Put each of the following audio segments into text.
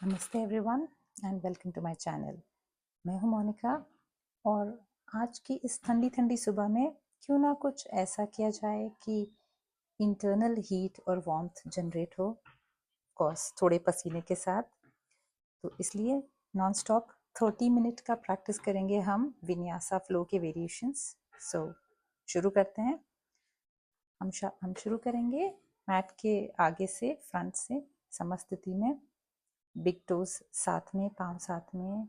नमस्ते everyone and welcome to my channel. मैं हूं मोनिका और आज की इस ठंडी ठंडी सुबह में क्यों ना कुछ ऐसा किया जाए कि इंटरनल हीट और वार्मथ जनरेट हो, कोर्स थोड़े पसीने के साथ। तो इसलिए नॉन स्टॉप 30 मिनट का प्रैक्टिस करेंगे हम विन्यासा फ्लो के वेरिएशंस। सो शुरू करते हैं। हम शुरू करेंगे मैट के आगे से, फ्रंट से, समस्थिति में। बिग टोज साथ में, पाँव साथ में,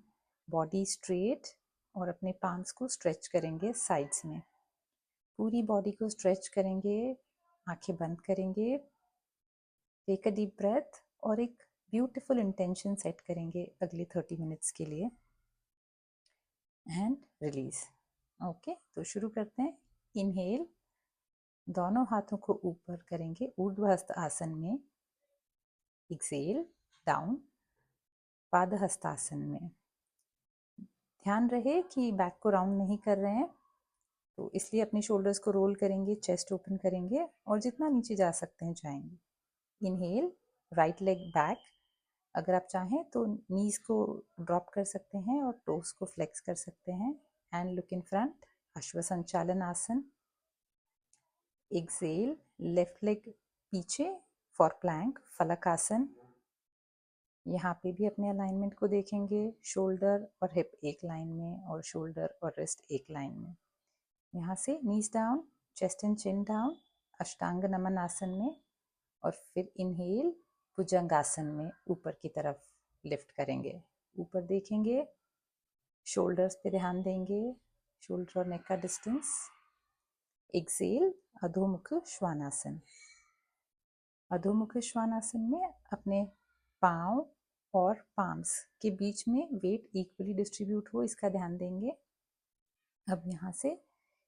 बॉडी स्ट्रेट और अपने पाम्स को स्ट्रेच करेंगे साइड्स में। पूरी बॉडी को स्ट्रेच करेंगे, आंखें बंद करेंगे, टेक अ डीप ब्रेथ और एक ब्यूटीफुल इंटेंशन सेट करेंगे अगले 30 मिनट्स के लिए एंड रिलीज। ओके, तो शुरू करते हैं। इनहेल, दोनों हाथों को ऊपर करेंगे ऊर्ध्वहस्त आसन में। एक्सेल, डाउन पादहस्तासन में। ध्यान रहे कि बैक को राउंड नहीं कर रहे हैं, तो इसलिए अपने शोल्डर्स को रोल करेंगे, चेस्ट ओपन करेंगे और जितना नीचे जा सकते हैं जाएंगे। Inhale, right leg back. अगर आप चाहें तो नीज को ड्रॉप कर सकते हैं और टोस को फ्लेक्स कर सकते हैं एंड लुक इन फ्रंट, अश्व संचालन आसन। एक्सेल, लेफ्ट लेग पीछे फॉर प्लैंक, फलक आसन। यहाँ पे भी अपने अलाइनमेंट को देखेंगे, शोल्डर और हिप एक लाइन में और शोल्डर और रिस्ट एक लाइन में। यहाँ से knees down, chest and chin down, अष्टांग नमन आसन में। और फिर इनहेल, भुजंगासन में ऊपर की तरफ लिफ्ट करेंगे। ऊपर देखेंगे, शोल्डर्स पे ध्यान देंगे, शोल्डर और नेक का डिस्टेंस। एक्सेल, अधोमुख श्वानासन। अधोमुख श्वानासन में अपने पाँव और पाम्स के बीच में वेट इक्वली डिस्ट्रीब्यूट हो, इसका ध्यान देंगे। अब यहाँ से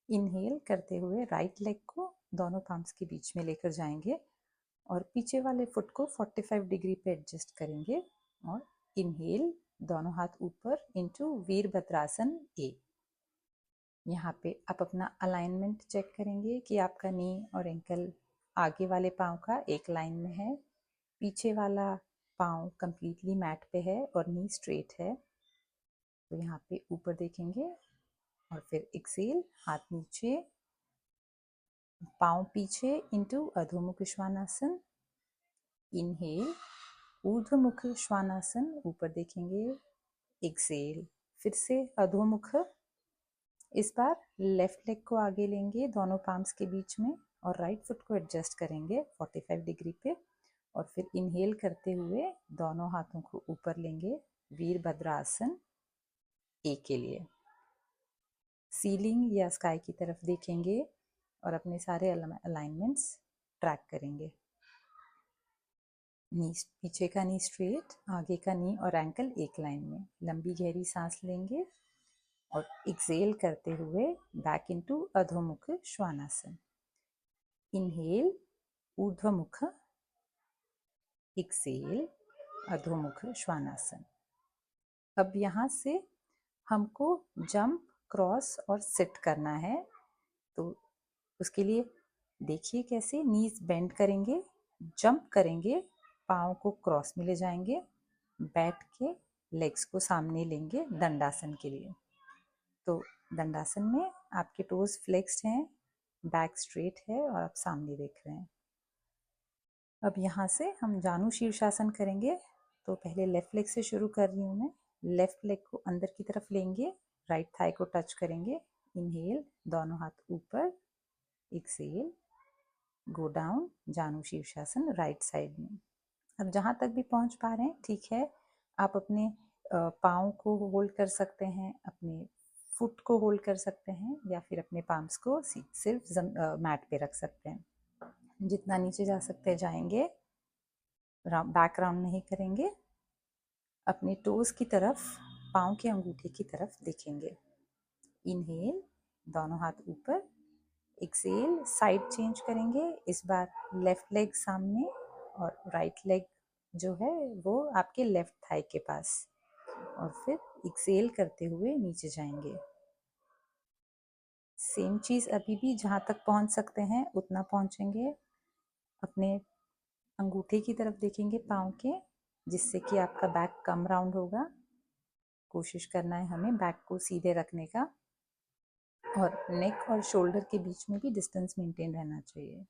इनहेल करते हुए राइट लेग को दोनों पाम्स के बीच में लेकर जाएंगे और पीछे वाले फुट को 45 डिग्री पे एडजस्ट करेंगे और इनहेल, दोनों हाथ ऊपर इनटू वीरभद्रासन ए। यहाँ पे आप अपना अलाइनमेंट चेक करेंगे कि आपका नी और एंकल आगे वाले पाँव का एक लाइन में है, पीछे वाला पाँव कंप्लीटली मैट पे है और नी स्ट्रेट है। तो यहाँ पे ऊपर देखेंगे और फिर एक्सेल, हाथ नीचे, पाँव पीछे इनटू अधोमुख श्वानासन। इनहेल, ऊर्ध्वमुख श्वानासन, ऊपर देखेंगे। एक्सेल, फिर से अधोमुख। इस बार लेफ्ट लेग को आगे लेंगे दोनों पाम्स के बीच में और राइट फुट को एडजस्ट करेंगे 45 डिग्री पे। और फिर इनहेल करते हुए दोनों हाथों को ऊपर लेंगे, वीरभद्रासन ए के लिए। सीलिंग या स्काई की तरफ देखेंगे और अपने सारे अलाइनमेंट्स ट्रैक करेंगे। नी, पीछे का नी स्ट्रेट, आगे का नी और एंकल एक लाइन में। लंबी गहरी सांस लेंगे और एक्सेल करते हुए बैक इनटू अधोमुख श्वानासन। इनहेल, ऊर्ध्वमुख, एक्सेल, अधोमुख श्वानासन। अब यहाँ से हमको जंप, क्रॉस और सिट करना है। तो उसके लिए देखिए कैसे नीज बेंड करेंगे, जंप करेंगे, पाँव को क्रॉस में ले जाएंगे, बैठ के लेग्स को सामने लेंगे दंडासन के लिए। तो दंडासन में आपके टोज फ्लेक्स्ड हैं, बैक स्ट्रेट है और आप सामने देख रहे हैं। अब यहाँ से हम जानु शीर्षासन करेंगे। तो पहले लेफ्ट लेग से शुरू कर रही हूँ मैं। लेफ्ट लेग को अंदर की तरफ लेंगे, राइट थाई को टच करेंगे। इनहेल, दोनों हाथ ऊपर। एक्सेल, गो डाउन, जानु शीर्षासन राइट साइड में। अब जहाँ तक भी पहुँच पा रहे हैं ठीक है। आप अपने पाँव को होल्ड कर सकते हैं, अपने फुट को होल्ड कर सकते हैं या फिर अपने पाम्स को सिर्फ मैट पे रख सकते हैं। जितना नीचे जा सकते हैं जाएंगे, बैक राउंड नहीं करेंगे। अपने टोज की तरफ, पाँव के अंगूठे की तरफ देखेंगे। इनहेल, दोनों हाथ ऊपर। एक्सेल, साइड चेंज करेंगे। इस बार लेफ्ट लेग सामने और राइट लेग जो है वो आपके लेफ्ट थाई के पास। और फिर एक्सेल करते हुए नीचे जाएंगे। सेम चीज़ अभी भी जहाँ तक पहुँच सकते हैं उतना पहुँचेंगे। अपने अंगूठे की तरफ देखेंगे पाँव के जिससे कि आपका बैक कम राउंड होगा। कोशिश करना है हमें बैक को सीधे रखने का, और नेक और शोल्डर के बीच में भी डिस्टेंस मेंटेन रहना चाहिए।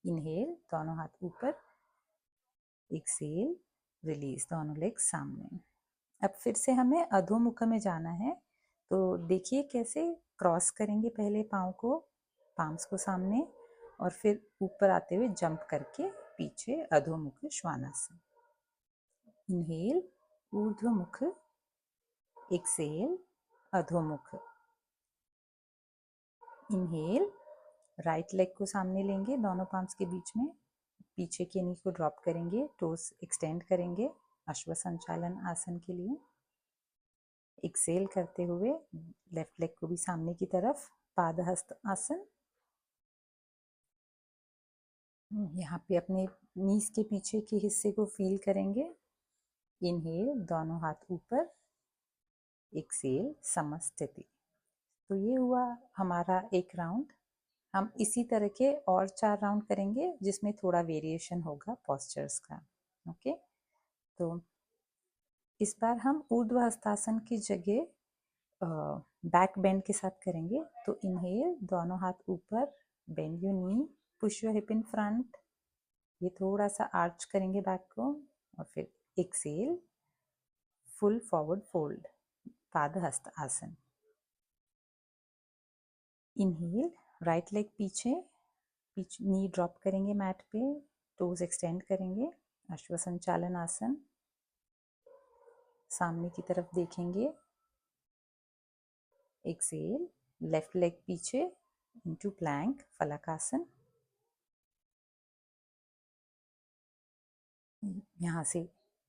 इनहेल, दोनों हाथ ऊपर, एक्सेल, रिलीज, दोनों लेग सामने। अब फिर से हमें अधोमुख में जाना है, तो देखिए कैसे क्रॉस करेंगे पहले पाँव को, पाम्स को सामने, और फिर ऊपर आते हुए जंप करके पीछे अधोमुख श्वानासन। इनहेल, ऊर्ध्वमुख, एक्सेल, अधोमुख। इनहेल, राइट लेग को सामने लेंगे दोनों पाम्स के बीच में, पीछे के नी को ड्रॉप करेंगे, टोस एक्सटेंड करेंगे अश्व संचालन आसन के लिए। एक्सेल करते हुए लेफ्ट लेग को भी सामने की तरफ, पादहस्त आसन। यहाँ पे अपने नीज के पीछे के हिस्से को फील करेंगे। इनहेल, दोनों हाथ ऊपर, एक्सेल, समस्थिति। तो ये हुआ हमारा एक राउंड। हम इसी तरह के और 4 राउंड करेंगे जिसमें थोड़ा वेरिएशन होगा पोस्चर्स का। ओके, तो इस बार हम ऊर्ध्व हस्तासन की जगह बैक बेंड के साथ करेंगे। तो इनहेल, दोनों हाथ ऊपर, bend your knee, push your hip in front, ये थोड़ा सा आर्च करेंगे बैक को, और फिर एक्सेल, फुल फॉरवर्ड फोल्ड, पादहस्त आसन। इनहेल, राइट लेग पीछे, नी ड्रॉप करेंगे मैट पे, टोज एक्सटेंड करेंगे, अश्व संचालन आसन। सामने की तरफ देखेंगे। एक्सेल, लेफ्ट लेग पीछे इनटू प्लैंक, फलकासन। यहाँ से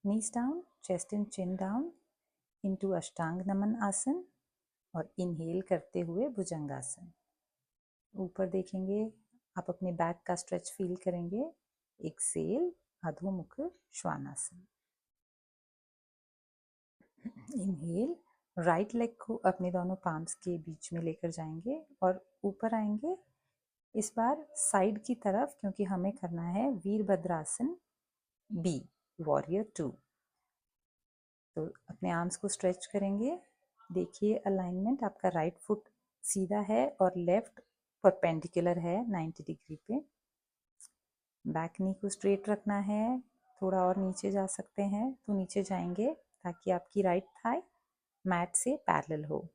knees down, chest and chin down into अष्टांग नमन आसन, और इनहेल करते हुए भुजंगासन। ऊपर देखेंगे, आप अपने बैक का स्ट्रेच फील करेंगे। एक्सेल, अधोमुख श्वानासन। इनहेल, राइट लेग को अपने दोनों पाम्स के बीच में लेकर जाएंगे और ऊपर आएंगे। इस बार साइड की तरफ, क्योंकि हमें करना है वीरभद्रासन बी, वॉरियर 2। तो अपने आर्म्स को स्ट्रेच करेंगे। देखिए अलाइनमेंट, आपका राइट फुट सीधा है और लेफ्ट परपेंडिकुलर है 90 डिग्री पे। बैक नी को स्ट्रेट रखना है, थोड़ा और नीचे जा सकते हैं तो नीचे जाएंगे ताकि आपकी राइट थाई मैट से पैरेलल हो।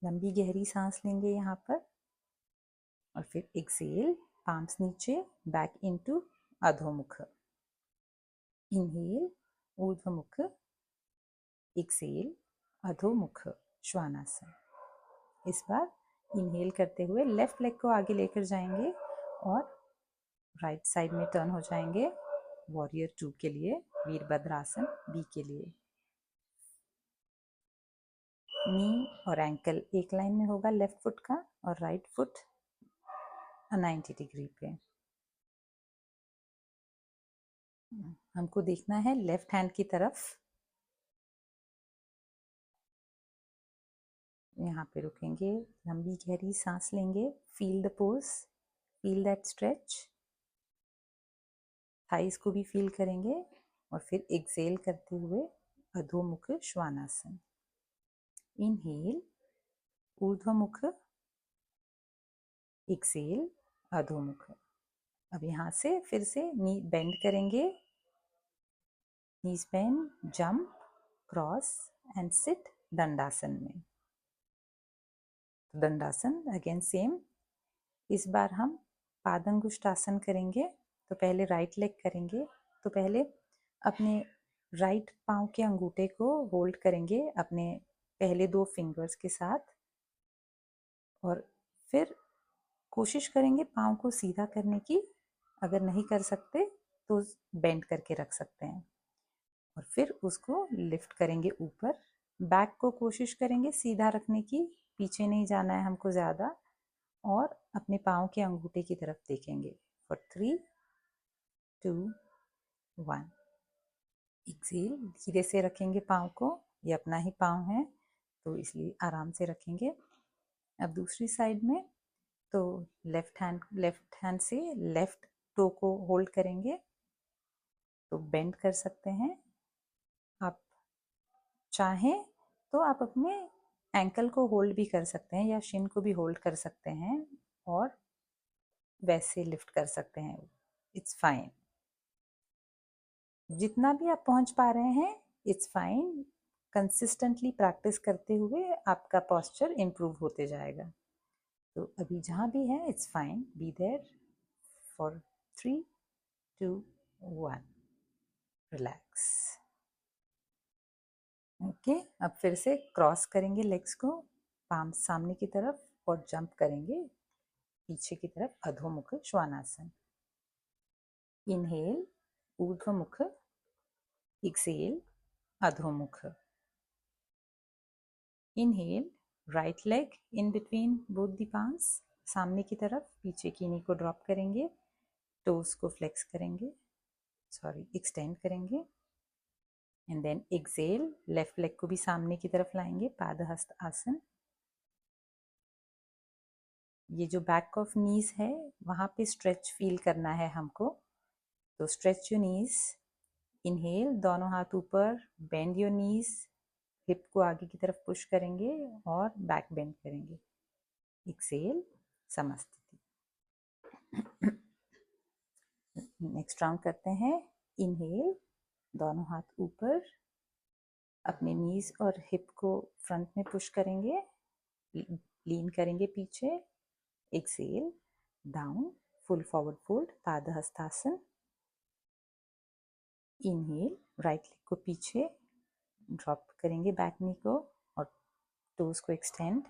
लंबी गहरी सांस लेंगे यहाँ पर, और फिर एक्सेल, पाम्स नीचे, बैक इनटू अधोमुख। इनहेल, ऊर्ध्वमुख, एक्सेल, अधोमुख श्वानासन। इस बार इनहेल करते हुए लेफ्ट लेग को आगे लेकर जाएंगे और राइट साइड में टर्न हो जाएंगे वॉरियर 2 के लिए, वीरभद्रासन बी के लिए। नी और एंकल एक लाइन में होगा लेफ्ट फुट का, और राइट फुट 90 डिग्री पे। हमको देखना है लेफ्ट हैंड की तरफ। यहाँ पे रुकेंगे, लंबी गहरी सांस लेंगे, feel the pose, feel that stretch, thighs को भी फील करेंगे, और फिर एक्सेल करते हुए अधोमुख श्वानासन। इनहेल, ऊर्ध्वमुख, एक्सेल, अधोमुख। अब यहाँ से फिर से नी बेंड करेंगे, knees bend, jump, cross and sit दंडासन में। दंडासन अगेन सेम। इस बार हम पादंगुष्टासन करेंगे। तो पहले राइट लेग करेंगे, तो पहले अपने राइट पाँव के अंगूठे को होल्ड करेंगे अपने पहले 2 फिंगर्स के साथ, और फिर कोशिश करेंगे पाँव को सीधा करने की। अगर नहीं कर सकते तो बेंड करके रख सकते हैं, और फिर उसको लिफ्ट करेंगे ऊपर। बैक को कोशिश करेंगे सीधा रखने की, पीछे नहीं जाना है हमको ज़्यादा, और अपने पाँव के अंगूठे की तरफ देखेंगे फॉर 3, 2, 1। एक्सेल, धीरे से रखेंगे पाँव को, ये अपना ही पाँव है तो इसलिए आराम से रखेंगे। अब दूसरी साइड में, तो लेफ्ट हैंड से लेफ्ट टो को होल्ड करेंगे, तो बेंड कर सकते हैं चाहें तो आप अपने एंकल को होल्ड भी कर सकते हैं या शिन को भी होल्ड कर सकते हैं और वैसे लिफ्ट कर सकते हैं, इट्स फाइन। जितना भी आप पहुंच पा रहे हैं इट्स फाइन। कंसिस्टेंटली प्रैक्टिस करते हुए आपका पोस्चर इम्प्रूव होते जाएगा। तो अभी जहाँ भी है it's fine, be there for 3, 2, 1, relax. Okay, अब फिर से क्रॉस करेंगे लेग्स को, पाम सामने की तरफ और जंप करेंगे पीछे की तरफ, अधोमुख श्वानासन। इनहेल ऊर्ध्वमुख, एक्सेल अधोमुख। Inhale right leg in between both the palms, सामने की तरफ, पीछे की नी को ड्रॉप करेंगे, टोस को फ्लेक्स करेंगे, एक्सटेंड करेंगे। And then exhale, left leg को भी सामने की तरफ लाएंगे, पादहस्त आसन। ये जो बैक ऑफ नीज है वहाँ पे स्ट्रेच फील करना है हमको, तो स्ट्रेच योर नीज। इनहेल, दोनों हाथ ऊपर, बेंड योर नीज, हिप को आगे की तरफ पुश करेंगे और बैक बेंड करेंगे। एक्सेल, समस्थिति। नेक्स्ट राउंड करते हैं। इनहेल, दोनों हाथ ऊपर, अपने नीज और हिप को फ्रंट में पुश करेंगे, लीन करेंगे पीछे। Exhale, down, full forward fold, Padahastasana. Inhale, right leg को पीछे ड्रॉप करेंगे, बैक नी को और टोज को एक्सटेंड,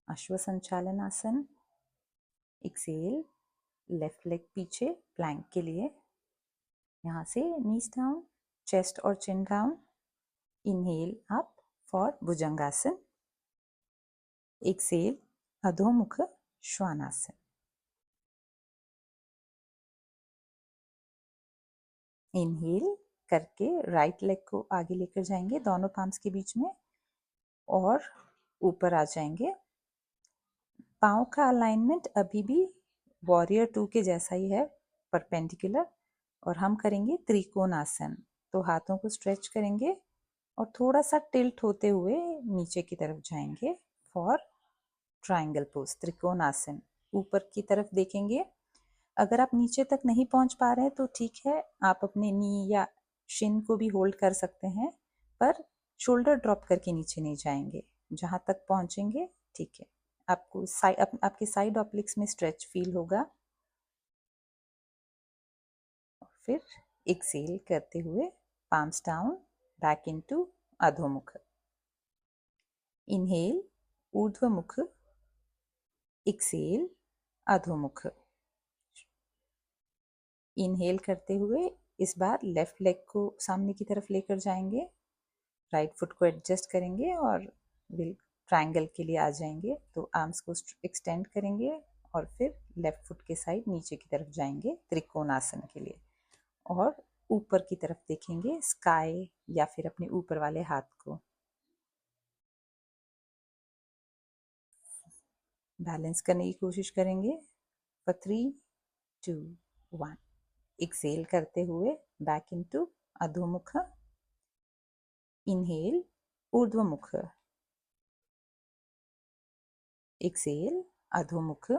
अश्व संचालन आसन। एक्सेल, लेफ्ट लेग पीछे प्लैंक के लिए, यहाँ से नीज डाउन, चेस्ट और chin down. Inhale up for भुजंगासन। एक्सेल, अधोमुख श्वानासन। इनहेल करके राइट लेग को आगे लेकर जाएंगे दोनों पाम्स के बीच में और ऊपर आ जाएंगे। पाँव का अलाइनमेंट अभी भी वॉरियर 2 के जैसा ही है, परपेंडिकुलर, और हम करेंगे त्रिकोण आसन। तो हाथों को स्ट्रेच करेंगे और थोड़ा सा टिल्ट होते हुए नीचे की तरफ जाएंगे फॉर ट्रायंगल पोज, त्रिकोण आसन। ऊपर की तरफ देखेंगे। अगर आप नीचे तक नहीं पहुंच पा रहे हैं तो ठीक है, आप अपने नी या शिन को भी होल्ड कर सकते हैं, पर शोल्डर ड्रॉप करके नीचे नहीं जाएंगे। जहां तक पहुंचेंगे ठीक है। आपको आपके साइड ऑप्लिक्स में स्ट्रेच फील होगा। फिर एक्सेल करते हुए पाम्स डाउन, बैक इनटू अधोमुख। इनहेल ऊर्ध्वमुख, एक्सेल अधोमुख। इनहेल करते हुए इस बार लेफ्ट लेग को सामने की तरफ लेकर जाएंगे, राइट फुट को एडजस्ट करेंगे और ट्रायंगल के लिए आ जाएंगे। तो आर्म्स को एक्सटेंड करेंगे और फिर लेफ्ट फुट के साइड नीचे की तरफ जाएंगे त्रिकोण आसन के लिए, और ऊपर की तरफ देखेंगे, स्काई या फिर अपने ऊपर वाले हाथ को। बैलेंस करने की कोशिश करेंगे फॉर 3, 2, 1। एक्सेल करते हुए बैक इनटू अधोमुख। इनहेल ऊर्ध्वमुख, एक्सेल अधोमुख।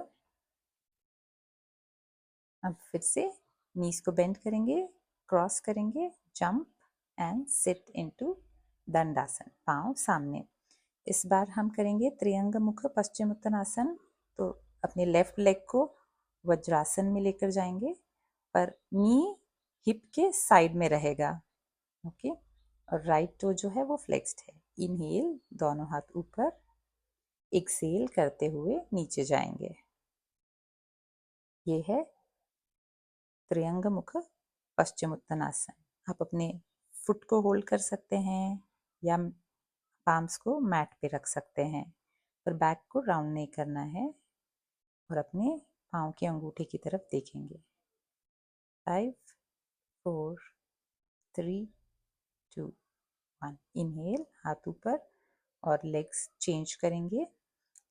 अब फिर से नीज को बेंड करेंगे, क्रॉस करेंगे, जंप एंड सिट इनटू दंडासन, पांव सामने। इस बार हम करेंगे त्रियंग मुख पश्चिमोत्तानासन। तो अपने लेफ्ट लेग को वज्रासन में लेकर जाएंगे, पर नी हिप के साइड में रहेगा, ओके। और राइट टो जो है वो फ्लेक्स्ड है। इनहेल, दोनों हाथ ऊपर, एक्सेल करते हुए नीचे जाएंगे। ये है त्रियंग मुख पश्चिमोत्तानासन। आप अपने फुट को होल्ड कर सकते हैं या पाम्स को मैट पे रख सकते हैं, पर बैक को राउंड नहीं करना है और अपने पाँव के अंगूठे की तरफ देखेंगे। 5, 4, 3, 2, 1। इनहेल, हाथ ऊपर और लेग्स चेंज करेंगे।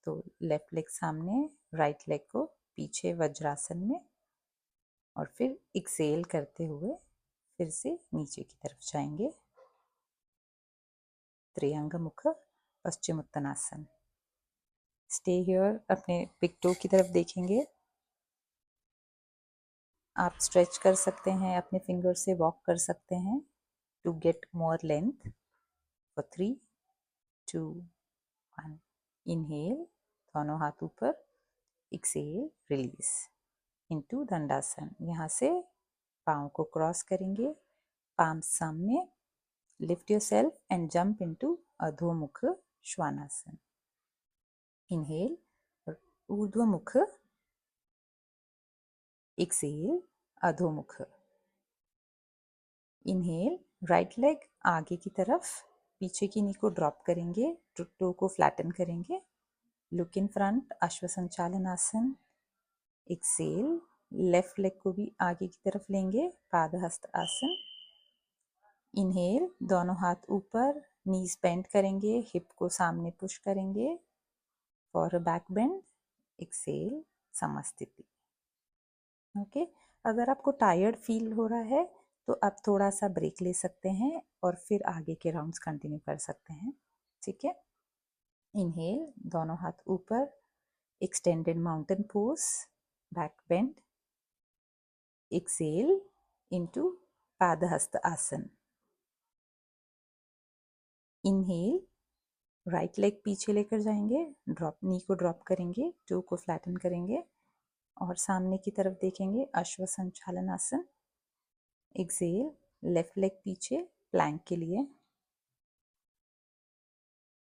तो लेफ्ट लेग सामने, राइट लेग को पीछे वज्रासन में, और फिर एक्सेल करते हुए फिर से नीचे की तरफ जाएंगे, त्रियंग मुख पश्चिमोत्तानासन। स्टे हियर, अपने बिग टो की तरफ देखेंगे। आप स्ट्रेच कर सकते हैं, अपने फिंगर से वॉक कर सकते हैं to get more length. For 3, 2, 1। Inhale, दोनों हाथ ऊपर। एक्सेल, रिलीज इनटू दंडासन। यहाँ से पाँव को क्रॉस करेंगे, पाम सामने। Lift yourself and jump into अधोमुख श्वानासन। इनहेल, ऊर्ध्वमुख। एक्सेल, अधोमुख। इनहेल, राइट लेग आगे की तरफ, पीछे की नी को ड्रॉप करेंगे, टो को फ्लैटन करेंगे। लुक इन फ्रंट, अश्वसंचालन आसन। एक्सेल, लेफ्ट लेग को भी आगे की तरफ लेंगे, पादहस्त आसन। इनहेल, दोनों हाथ ऊपर, नीज बेंड करेंगे, हिप को सामने पुश करेंगे for a back bend. Exhale, समस्थिति। ओके, अगर आपको टायर्ड फील हो रहा है तो आप थोड़ा सा ब्रेक ले सकते हैं और फिर आगे के राउंड्स कंटिन्यू कर सकते हैं। ठीक है। इनहेल, दोनों हाथ ऊपर, extended mountain pose, back bend. Exhale into पादहस्त आसन। इनहेल, राइट लेग पीछे लेकर जाएंगे, ड्रॉप, नी को ड्रॉप करेंगे, टो को फ्लैटन करेंगे और सामने की तरफ देखेंगे, अश्वसंचालन आसन। एक्सेल, लेफ्ट लेग पीछे प्लैंक के लिए।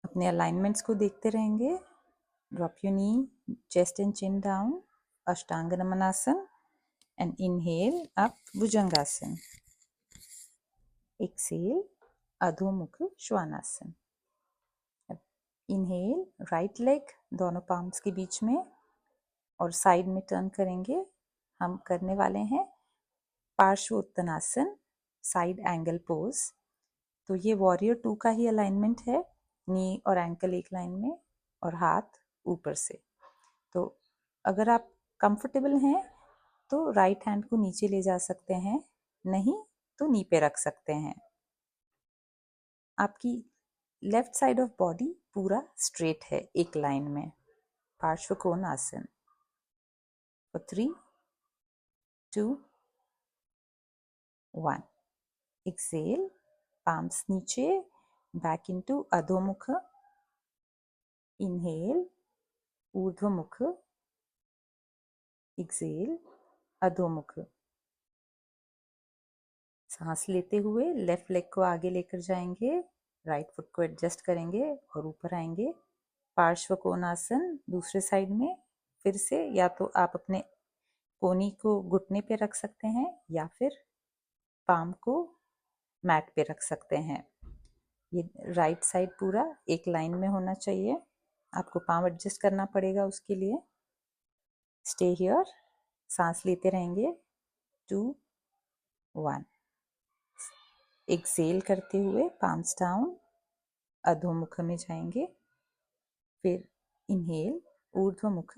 अपने अलाइनमेंट्स को देखते रहेंगे। Drop your knee, chest and chin down, अष्टांग नमनासन एंड इनहेल अप भुजंगासन। एक्सेल, अधोमुख श्वानासन। इनहेल, राइट लेग दोनों पाम्स के बीच में और साइड में टर्न करेंगे। हम करने वाले हैं पार्श्वोत्तानासन, साइड एंगल पोज। तो ये वॉरियर 2 का ही अलाइनमेंट है, नी और एंकल एक लाइन में और हाथ ऊपर से। तो अगर आप कंफर्टेबल हैं तो राइट हैंड को नीचे ले जा सकते हैं, नहीं तो नी पे रख सकते हैं। आपकी लेफ्ट साइड ऑफ बॉडी पूरा स्ट्रेट है एक लाइन में। पार्श्व कोण आसन। 3, 2, 1। एक्सेल, पाम्स नीचे, बैक इनटू अधोमुख। इनहेल, ऊर्ध्वमुख। एक्सेल, अधोमुख। सांस लेते हुए लेफ्ट लेग को आगे लेकर जाएंगे, राइट फुट को एडजस्ट करेंगे और ऊपर आएंगे। पार्श्व कोणासन दूसरे साइड में। फिर से या तो आप अपने कोनी को घुटने पे रख सकते हैं या फिर पाम को मैट पे रख सकते हैं। ये राइट साइड पूरा एक लाइन में होना चाहिए। आपको पाम एडजस्ट करना पड़ेगा उसके लिए। स्टे हियर, सांस लेते रहेंगे। 2, 1। एक्सेल करते हुए पाम्स डाउन, अधोमुख में जाएंगे। फिर इनहेल, ऊर्ध्वमुख।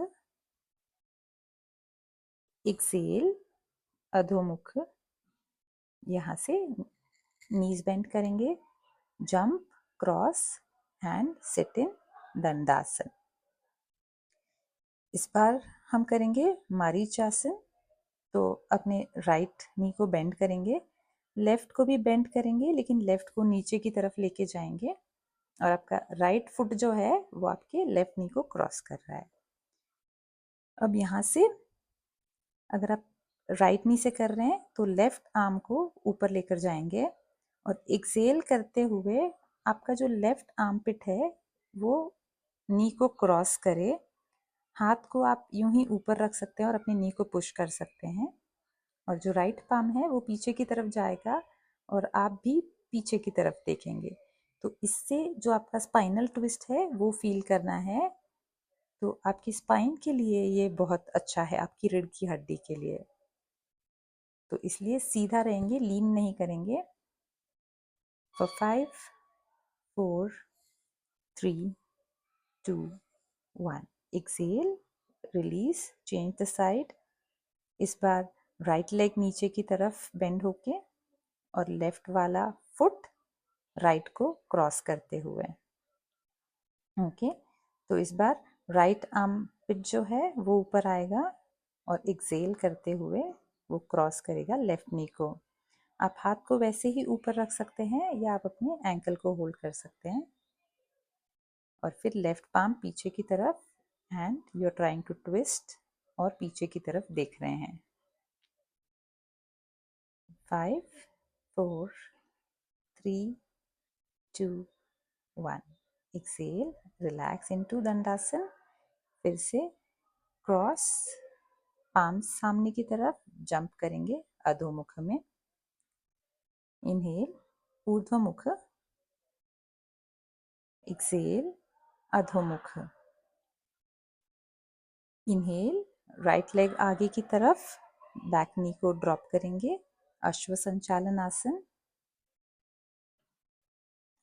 एक्सेल, अधोमुख। यहाँ से नीज बेंड करेंगे, jump, cross and sit in दंडासन। इस बार हम करेंगे मारीचासन। तो अपने राइट नी को बेंड करेंगे, लेफ्ट को भी बेंड करेंगे लेकिन लेफ्ट को नीचे की तरफ लेके जाएंगे और आपका राइट फुट जो है वो आपके लेफ्ट नी को क्रॉस कर रहा है। अब यहाँ से अगर आप राइट नी से कर रहे हैं तो लेफ्ट आर्म को ऊपर लेकर जाएंगे और एक्सेल करते हुए आपका जो लेफ्ट आर्म पिट है वो नी को क्रॉस करे। हाथ को आप यूं ही ऊपर रख सकते हैं और अपनी नी को पुश कर सकते हैं और जो राइट पाम है वो पीछे की तरफ जाएगा और आप भी पीछे की तरफ देखेंगे। तो इससे जो आपका स्पाइनल ट्विस्ट है वो फील करना है। तो आपकी स्पाइन के लिए ये बहुत अच्छा है, आपकी रीढ़ की हड्डी के लिए। तो इसलिए सीधा रहेंगे, लीन नहीं करेंगे। For 5, 4, 3, 2, 1। Exhale, release, change the side. इस बार राइट लेग नीचे की तरफ बेंड होके और लेफ्ट वाला फुट राइट को क्रॉस करते हुए। ओके, तो इस बार राइट आर्म पिट जो है वो ऊपर आएगा और एक्सेल करते हुए वो क्रॉस करेगा लेफ्ट नी को। आप हाथ को वैसे ही ऊपर रख सकते हैं या आप अपने एंकल को होल्ड कर सकते हैं और फिर लेफ्ट पाम पीछे की तरफ and you are trying to twist और पीछे की तरफ देख रहे हैं। 5 4 3 2 1। एक्सेल, रिलैक्स इनटू दंडासन। फिर से क्रॉस, पाम्स सामने की तरफ, जंप करेंगे अधोमुख में। इनहेल, ऊर्ध्वमुख, एक्सेल, अधोमुख। इनहेल, राइट लेग आगे की तरफ, बैक नी को ड्रॉप करेंगे, अश्व संचालन आसन।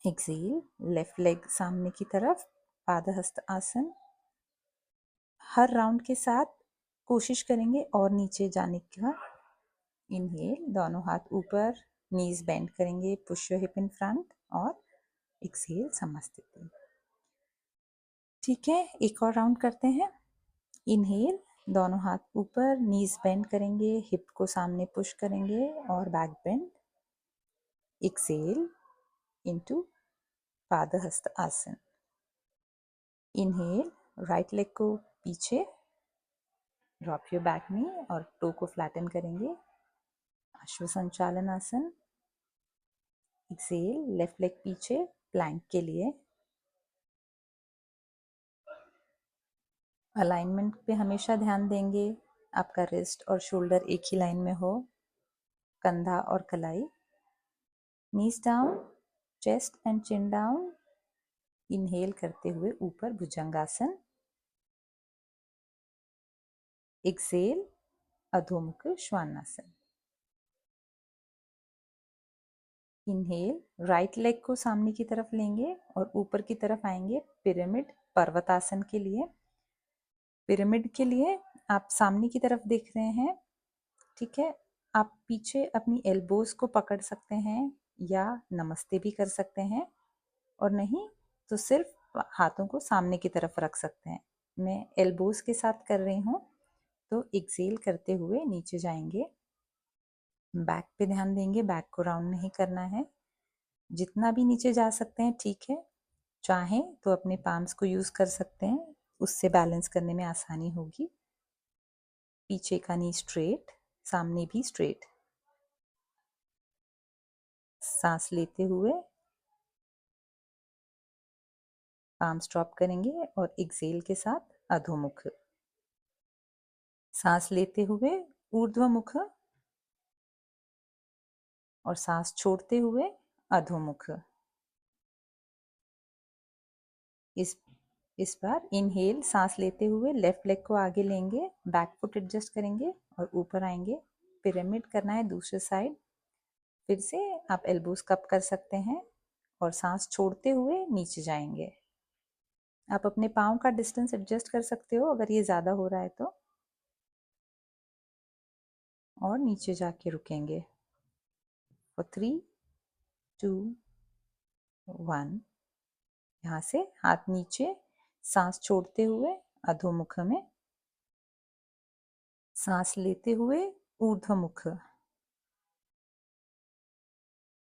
एक्सेल, लेफ्ट लेग सामने की तरफ, पादहस्त आसन। हर राउंड के साथ कोशिश करेंगे और नीचे जाने का। इनहेल, दोनों हाथ ऊपर, नीज बेंड करेंगे, push your hip in front और एक्सेल, समस्थिति। ठीक है, एक और राउंड करते हैं। इनहेल, दोनों हाथ ऊपर, नीज बेंड करेंगे, हिप को सामने पुश करेंगे और बैक बेंड। एक्सेल इनटू पादहस्त आसन। इनहेल, राइट लेग को पीछे, ड्रॉप योर बैक नी और टो को फ्लैटन करेंगे, अश्व संचालन आसन। एक्सेल, लेफ्ट लेग पीछे, प्लैंक के लिए। अलाइनमेंट पे हमेशा ध्यान देंगे, आपका रिस्ट और शोल्डर एक ही लाइन में हो, कंधा और कलाई। Knees down, chest and chin down. Inhale करते हुए ऊपर भुजंगासन। एक्सेल, अधोमुख श्वानासन। इनहेल, राइट लेग को सामने की तरफ लेंगे और ऊपर की तरफ आएंगे पिरामिड पर्वतासन के लिए। पिरामिड के लिए आप सामने की तरफ देख रहे हैं, ठीक है। आप पीछे अपनी एल्बोज को पकड़ सकते हैं या नमस्ते भी कर सकते हैं, और नहीं तो सिर्फ हाथों को सामने की तरफ रख सकते हैं। मैं एल्बोज के साथ कर रही हूँ, तो एक्सेल करते हुए नीचे जाएंगे। बैक पे ध्यान देंगे, बैक को राउंड नहीं करना है, जितना भी नीचे जा सकते हैं ठीक है। चाहें तो अपने पाम्स को यूज कर सकते हैं, उससे बैलेंस करने में आसानी होगी। पीछे का नी स्ट्रेट, सामने भी स्ट्रेट। सांस लेते हुए पाम्स ड्रॉप करेंगे और एक्सेल के साथ अधोमुख। सांस लेते हुए ऊर्ध्वमुख और सांस छोड़ते हुए अधोमुख। इस बार इनहेल, सांस लेते हुए लेफ्ट लेग को आगे लेंगे, बैक फुट एडजस्ट करेंगे और ऊपर आएंगे। पिरामिड करना है दूसरे साइड। फिर से आप एल्बोस कप कर सकते हैं और सांस छोड़ते हुए नीचे जाएंगे। आप अपने पाँव का डिस्टेंस एडजस्ट कर सकते हो अगर ये ज़्यादा हो रहा है तो, और नीचे जाके रुकेंगे और 3 2 1। यहाँ से हाथ नीचे, सांस छोड़ते हुए अधोमुख में, सांस लेते हुए ऊर्ध्वमुख,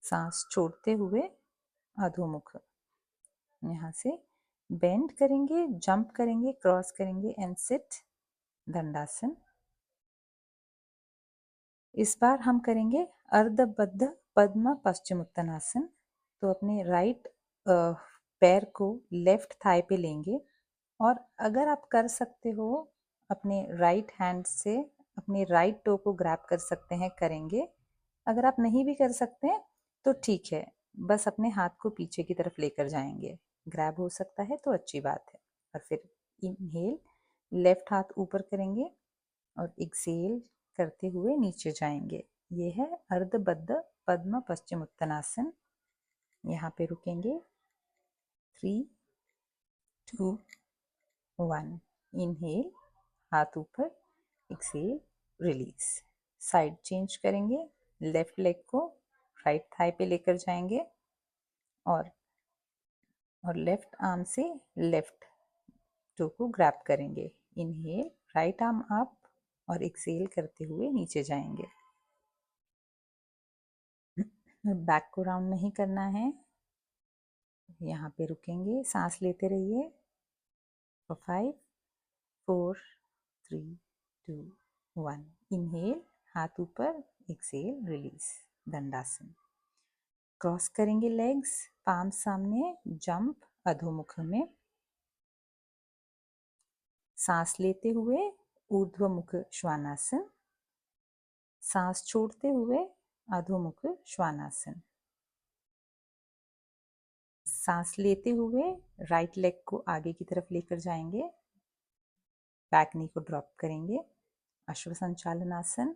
सांस छोड़ते हुए अधोमुख। यहाँ से बेंड करेंगे, जंप करेंगे, क्रॉस करेंगे एंड सिट, दंडासन। इस बार हम करेंगे अर्धबद्ध पद्म पश्चिमोत्तानासन। तो अपने राइट पैर को लेफ्ट थाई पे लेंगे और अगर आप कर सकते हो अपने राइट हैंड से अपने राइट टो को ग्रैब कर सकते हैं, करेंगे। अगर आप नहीं भी कर सकते हैं तो ठीक है, बस अपने हाथ को पीछे की तरफ लेकर जाएंगे। ग्रैब हो सकता है तो अच्छी बात है। और फिर इनहेल, लेफ्ट हाथ ऊपर करेंगे और एक्सेल करते हुए नीचे जाएंगे। ये है अर्धबद्ध पद्म पश्चिमोत्तानासन। यहाँ पे रुकेंगे। 3 2 1। इनहेल, हाथ ऊपर, एक्सेल, रिलीज। साइड चेंज करेंगे, लेफ्ट लेग को राइट थाई पे लेकर जाएंगे और लेफ्ट आर्म से लेफ्ट टो को ग्रैब करेंगे। इनहेल, राइट आर्म अप और एक्सेल करते हुए नीचे जाएंगे। बैक को राउंड नहीं करना है, यहाँ पे रुकेंगे, सांस लेते रहिए। 5 4 3 2 1। इनहेल, हाथ ऊपर, एक्सेल, रिलीज, दंडासन। क्रॉस करेंगे लेग्स, पाम सामने, जंप अधोमुख में। सांस लेते हुए ऊर्ध्वमुख श्वानासन, सांस छोड़ते हुए अधोमुख श्वानासन। सांस लेते हुए राइट लेग को आगे की तरफ लेकर जाएंगे, बैक नी को ड्रॉप करेंगे, अश्व संचालनासन।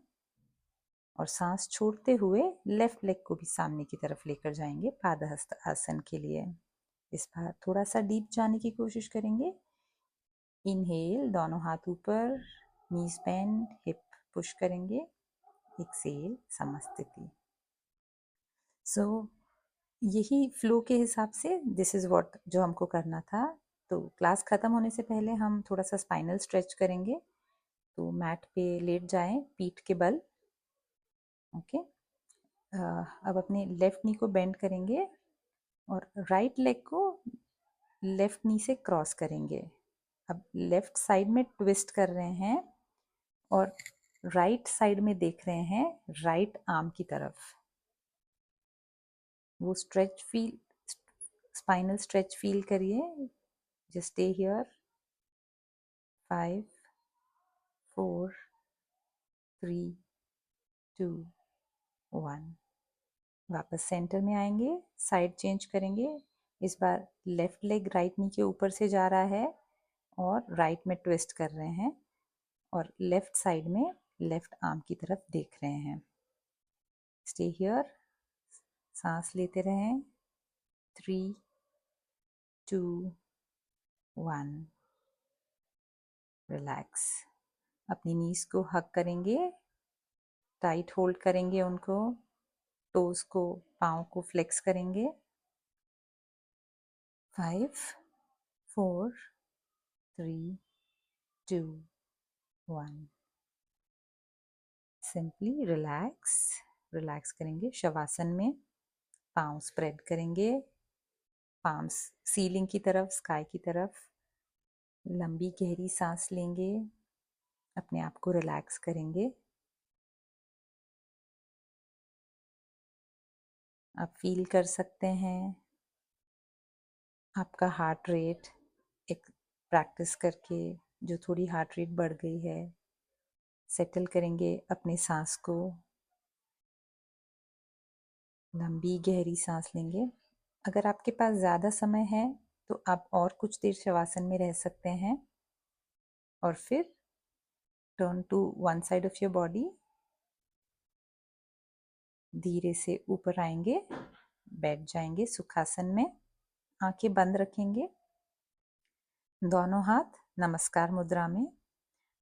और सांस छोड़ते हुए लेफ्ट लेग को भी सामने की तरफ लेकर जाएंगे पादहस्त आसन के लिए। इस बार थोड़ा सा डीप जाने की कोशिश करेंगे। इनहेल, दोनों हाथ ऊपर, नीज बेंड, हिप पुश करेंगे। एक्सेल, समस्थिति। सो यही फ्लो के हिसाब से दिस इज व्हाट जो हमको करना था। तो क्लास खत्म होने से पहले हम थोड़ा सा स्पाइनल स्ट्रेच करेंगे। तो मैट पे लेट जाएं, पीठ के बल। ओके, अब अपने लेफ्ट नी को बेंड करेंगे और राइट लेग को लेफ्ट नी से क्रॉस करेंगे। अब लेफ्ट साइड में ट्विस्ट कर रहे हैं और राइट साइड में देख रहे हैं राइट आर्म की तरफ। वो stretch feel, spinal stretch feel करिए। Just stay here. 5 4 3 2 1। वापस सेंटर में आएंगे, साइड चेंज करेंगे। इस बार लेफ्ट लेग राइट नी के ऊपर से जा रहा है और राइट में ट्विस्ट कर रहे हैं और लेफ्ट साइड में लेफ्ट आर्म की तरफ देख रहे हैं। स्टे हियर, सांस लेते रहें। 3 2 1। रिलैक्स। अपनी नीज को हग करेंगे, टाइट होल्ड करेंगे उनको, टोज को, पाँव को फ्लेक्स करेंगे। 5 4 3 2 1। Simply relax. रिलैक्स करेंगे शवासन में। पाँव स्प्रेड करेंगे, पाम्स सीलिंग की तरफ, स्काई की तरफ। लंबी गहरी सांस लेंगे, अपने आप को रिलैक्स करेंगे। आप फील कर सकते हैं आपका हार्ट रेट एक प्रैक्टिस करके जो थोड़ी हार्ट रेट बढ़ गई है। सेटल करेंगे अपने सांस को, लंबी गहरी सांस लेंगे। अगर आपके पास ज़्यादा समय है तो आप और कुछ देर शवासन में रह सकते हैं और फिर turn to one side of your body. धीरे से ऊपर आएंगे, बैठ जाएंगे सुखासन में। आंखें बंद रखेंगे, दोनों हाथ नमस्कार मुद्रा में।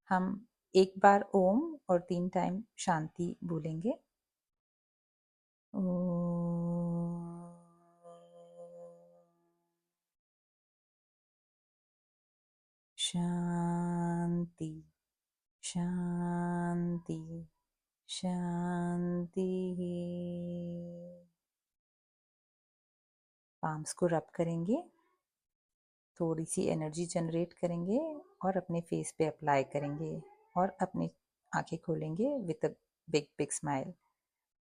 हम एक बार ओम और 3 टाइम शांति बोलेंगे। शांति शांति शांति। पाम्स को रब करेंगे, थोड़ी सी एनर्जी जनरेट करेंगे और अपने फेस पे अप्लाई करेंगे और अपनी आंखें खोलेंगे with a big big smile.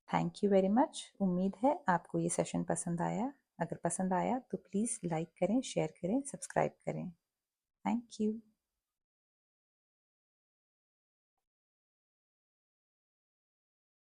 Thank you very much. उम्मीद है आपको ये सेशन पसंद आया। अगर पसंद आया तो प्लीज़ लाइक करें, शेयर करें, सब्सक्राइब करें। Thank you.